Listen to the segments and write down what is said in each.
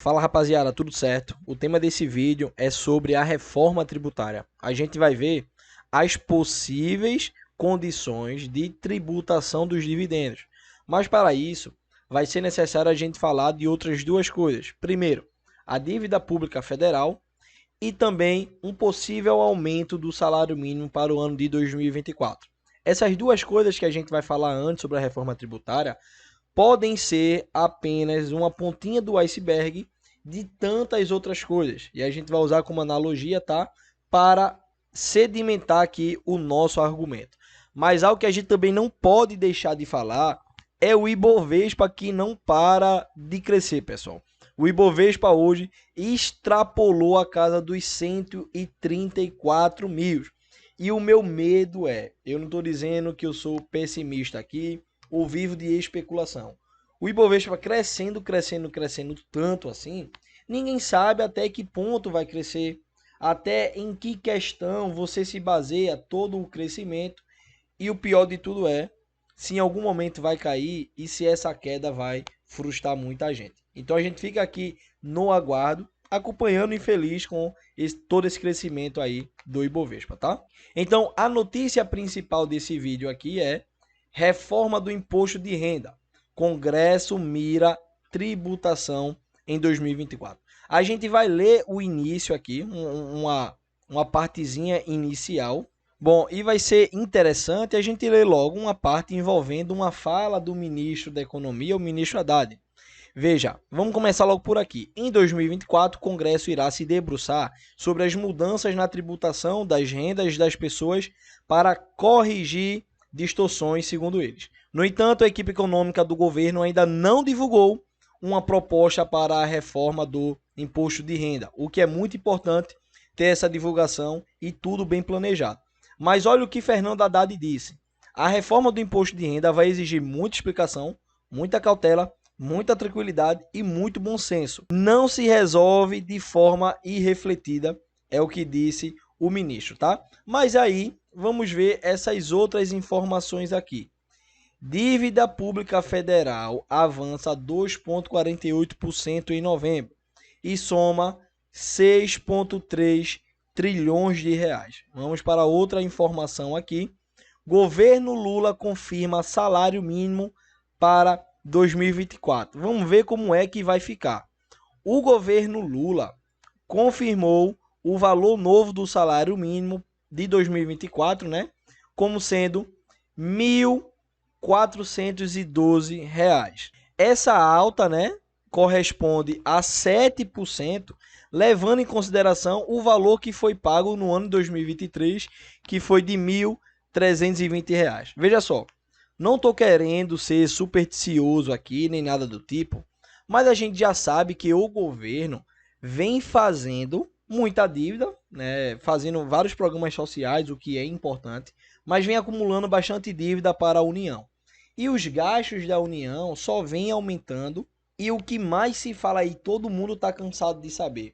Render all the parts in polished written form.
Fala rapaziada, tudo certo? O tema desse vídeo é sobre a reforma tributária. A gente vai ver as possíveis condições de tributação dos dividendos. Mas para isso, vai ser necessário a gente falar de outras duas coisas. Primeiro, a dívida pública federal e também um possível aumento do salário mínimo para o ano de 2024. Essas duas coisas que a gente vai falar antes sobre a reforma tributária podem ser apenas uma pontinha do iceberg de tantas outras coisas. E a gente vai usar como analogia, tá? Para sedimentar aqui o nosso argumento. Mas algo que a gente também não pode deixar de falar é o Ibovespa, que não para de crescer, pessoal. O Ibovespa hoje extrapolou a casa dos 134 mil. E o meu medo é, eu não estou dizendo que eu sou pessimista aqui, ou vivo de especulação. O Ibovespa crescendo, crescendo, crescendo tanto assim, ninguém sabe até que ponto vai crescer, até em que questão você se baseia todo o crescimento, e o pior de tudo é se em algum momento vai cair e se essa queda vai frustrar muita gente. Então a gente fica aqui no aguardo, acompanhando e feliz com todo esse crescimento aí do Ibovespa, tá? Então a notícia principal desse vídeo aqui é reforma do imposto de renda. Congresso mira tributação em 2024. A gente vai ler o início aqui, uma partezinha inicial. Bom, e vai ser interessante a gente ler logo uma parte envolvendo uma fala do ministro da Economia, o ministro Haddad. Veja, vamos começar logo por aqui. Em 2024, o Congresso irá se debruçar sobre as mudanças na tributação das rendas das pessoas para corrigir distorções, segundo eles. No entanto, a equipe econômica do governo ainda não divulgou uma proposta para a reforma do imposto de renda, o que é muito importante ter essa divulgação e tudo bem planejado. Mas olha o que Fernando Haddad disse. A reforma do imposto de renda vai exigir muita explicação, muita cautela, muita tranquilidade e muito bom senso. Não se resolve de forma irrefletida, é o que disse o ministro, tá? Mas aí vamos ver essas outras informações aqui. Dívida pública federal avança 2,48% em novembro e soma 6,3 trilhões de reais. Vamos para outra informação aqui. Governo Lula confirma salário mínimo para 2024. Vamos ver como é que vai ficar. O governo Lula confirmou o valor novo do salário mínimo de 2024, né? Como sendo R$ 1.412. Essa alta, né, corresponde a 7%, levando em consideração o valor que foi pago no ano de 2023, que foi de R$ 1.320. Veja só, não estou querendo ser supersticioso aqui, nem nada do tipo, mas a gente já sabe que o governo vem fazendo muita dívida, né, fazendo vários programas sociais, o que é importante, mas vem acumulando bastante dívida para a União. E os gastos da União só vêm aumentando, e o que mais se fala aí, todo mundo está cansado de saber.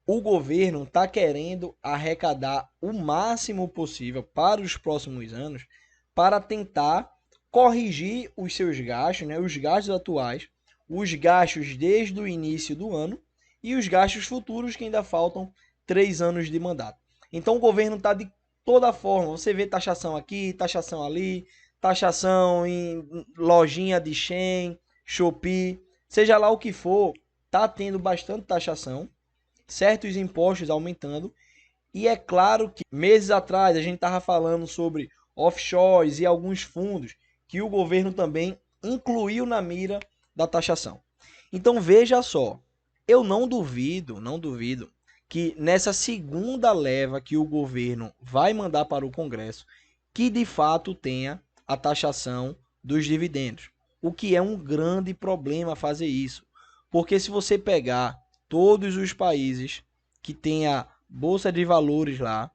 O governo está querendo arrecadar o máximo possível para os próximos anos para tentar corrigir os seus gastos, né, os gastos atuais, os gastos desde o início do ano e os gastos futuros que ainda faltam 3 anos de mandato. Então o governo está de toda forma, você vê taxação aqui, taxação ali, taxação em lojinha de Shein, Shopee, seja lá o que for, está tendo bastante taxação, certos impostos aumentando, e é claro que meses atrás a gente estava falando sobre offshores e alguns fundos que o governo também incluiu na mira da taxação. Então veja só, eu não duvido que nessa segunda leva que o governo vai mandar para o Congresso, que de fato tenha a taxação dos dividendos. O que é um grande problema fazer isso. Porque se você pegar todos os países que têm a Bolsa de Valores lá,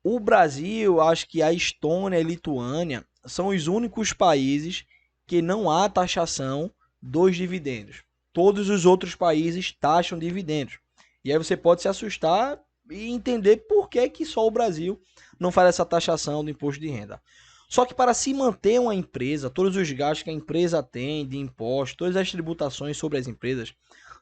o Brasil, acho que a Estônia e a Lituânia são os únicos países que não há taxação dos dividendos. Todos os outros países taxam dividendos. E aí você pode se assustar e entender por que, que só o Brasil não faz essa taxação do imposto de renda. Só que para se manter uma empresa, todos os gastos que a empresa tem de impostos, todas as tributações sobre as empresas,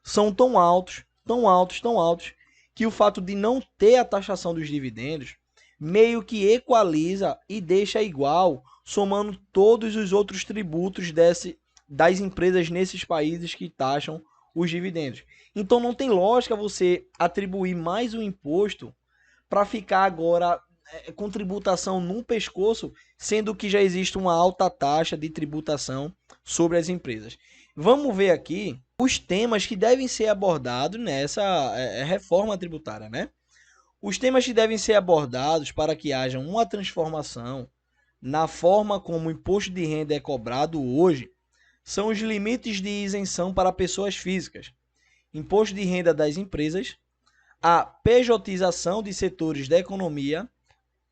são tão altos, tão altos, tão altos, que o fato de não ter a taxação dos dividendos meio que equaliza e deixa igual, somando todos os outros tributos das empresas nesses países que taxam os dividendos. Então não tem lógica você atribuir mais um imposto para ficar agora com tributação no pescoço, sendo que já existe uma alta taxa de tributação sobre as empresas. Vamos ver aqui os temas que devem ser abordados nessa reforma tributária, né? Os temas que devem ser abordados para que haja uma transformação na forma como o imposto de renda é cobrado hoje são os limites de isenção para pessoas físicas, imposto de renda das empresas, a pejotização de setores da economia,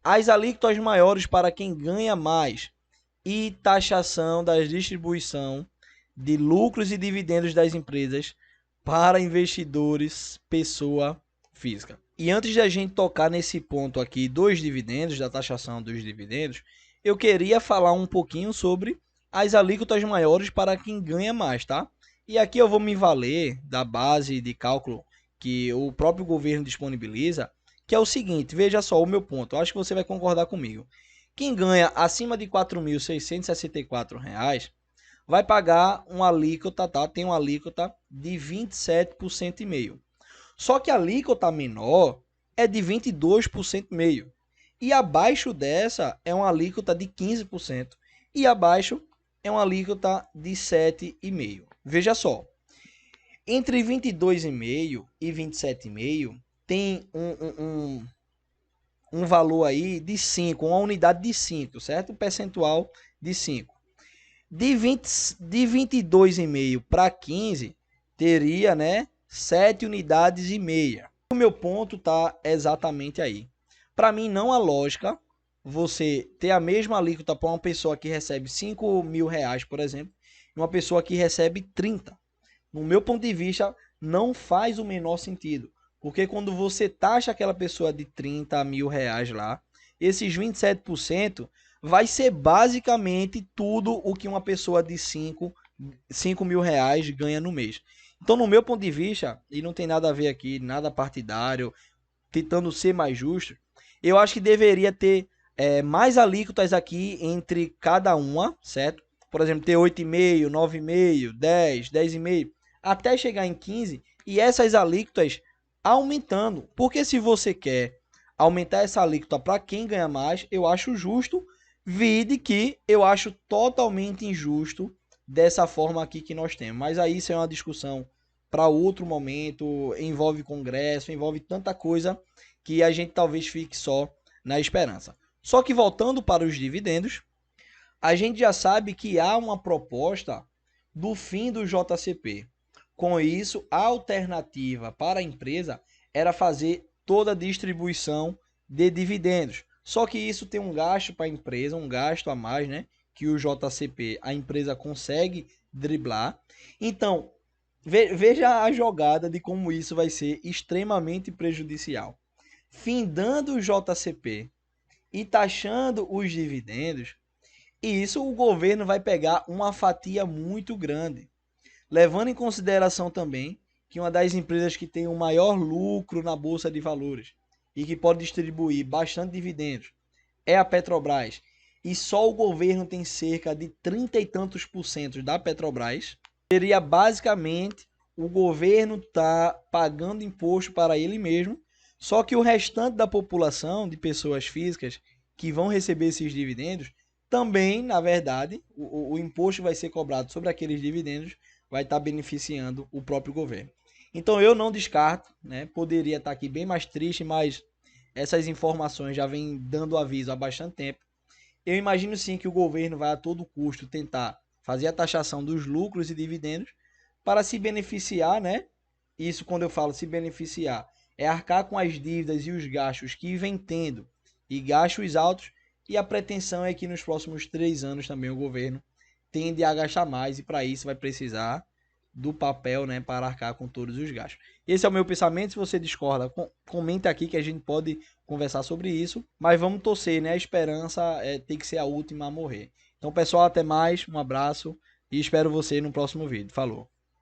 as alíquotas maiores para quem ganha mais e taxação da distribuição de lucros e dividendos das empresas para investidores pessoa física. E antes de a gente tocar nesse ponto aqui dos dividendos, da taxação dos dividendos, eu queria falar um pouquinho sobre as alíquotas maiores para quem ganha mais, tá? E aqui eu vou me valer da base de cálculo que o próprio governo disponibiliza, que é o seguinte, veja só o meu ponto, eu acho que você vai concordar comigo. Quem ganha acima de R$ 4.664 vai pagar uma alíquota, tá? Tem uma alíquota de 27,5%. Só que a alíquota menor é de 22,5%. E abaixo dessa é uma alíquota de 15%. E abaixo é uma alíquota de 7,5%. Veja só, entre 22,5% e 27,5% tem um valor aí de 5, uma unidade de 5, certo? Um percentual de 5. De 22,5 para 15, teria, né, 7 unidades e meia. O meu ponto tá exatamente aí. Para mim, não há lógica você ter a mesma alíquota para uma pessoa que recebe R$ 5.000, por exemplo, e uma pessoa que recebe 30. No meu ponto de vista, não faz o menor sentido. Porque quando você taxa aquela pessoa de R$ 30.000 lá, esses 27% vai ser basicamente tudo o que uma pessoa de 5 mil reais ganha no mês. Então, no meu ponto de vista, e não tem nada a ver aqui, nada partidário, tentando ser mais justo, eu acho que deveria ter mais alíquotas aqui entre cada uma, certo? Por exemplo, ter 8,5, 9,5, 10, 10,5, até chegar em 15, e essas alíquotas aumentando. Porque se você quer aumentar essa alíquota para quem ganha mais, eu acho justo, vide que eu acho totalmente injusto dessa forma aqui que nós temos. Mas aí isso é uma discussão para outro momento, envolve congresso, envolve tanta coisa que a gente talvez fique só na esperança. Só que voltando para os dividendos, a gente já sabe que há uma proposta do fim do JCP. Com isso, a alternativa para a empresa era fazer toda a distribuição de dividendos. Só que isso tem um gasto para a empresa, um gasto a mais, né? Que o JCP, a empresa consegue driblar. Então, veja a jogada de como isso vai ser extremamente prejudicial. Findando o JCP e taxando os dividendos, e isso o governo vai pegar uma fatia muito grande. Levando em consideração também que uma das empresas que tem o maior lucro na Bolsa de Valores e que pode distribuir bastante dividendos é a Petrobras. E só o governo tem cerca de 30 e tantos por cento da Petrobras. Seria basicamente o governo tá pagando imposto para ele mesmo, só que o restante da população de pessoas físicas que vão receber esses dividendos também, na verdade, o imposto vai ser cobrado sobre aqueles dividendos, vai estar beneficiando o próprio governo. Então eu não descarto, né? Poderia estar aqui bem mais triste, mas essas informações já vêm dando aviso há bastante tempo. Eu imagino sim que o governo vai a todo custo tentar fazer a taxação dos lucros e dividendos para se beneficiar, né? Isso, quando eu falo se beneficiar, é arcar com as dívidas e os gastos que vem tendo, e gastos altos, e a pretensão é que nos próximos 3 anos também o governo tende a gastar mais, e para isso vai precisar do papel, né, para arcar com todos os gastos. Esse é o meu pensamento. Se você discorda, comenta aqui que a gente pode conversar sobre isso, mas vamos torcer, né? A esperança tem que ser a última a morrer. Então, pessoal, até mais, um abraço e espero você no próximo vídeo. Falou!